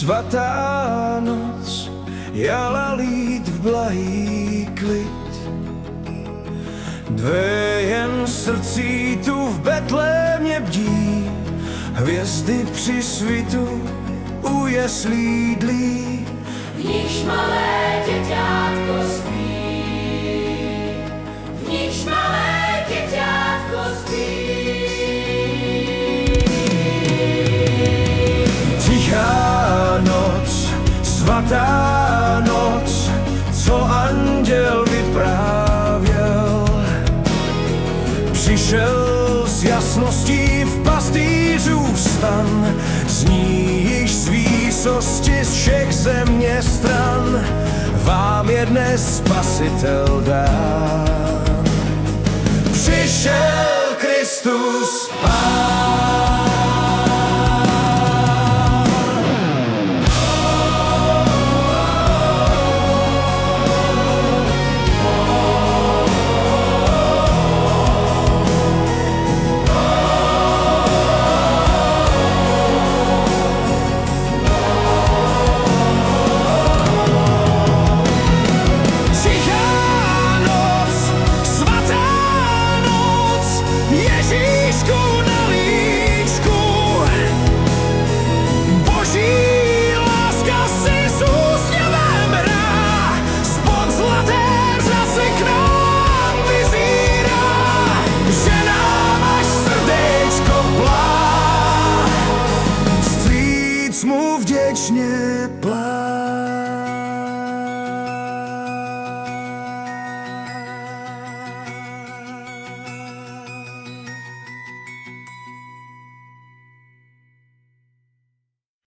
Svatá noc jala lít v blahý klid. Dve jen srdcí tu v Betlémě bdí, hvězdy při svitu u jeslí dlí. V níž malé děťátko spí, v níž malé děťátko spí. Tichá noc, svatá noc, co anděl vyprávěl, přišel s jasností v pastýřův stan, zní již z výsosti z všech země stran, vám je dnes spasitel dán. Přišel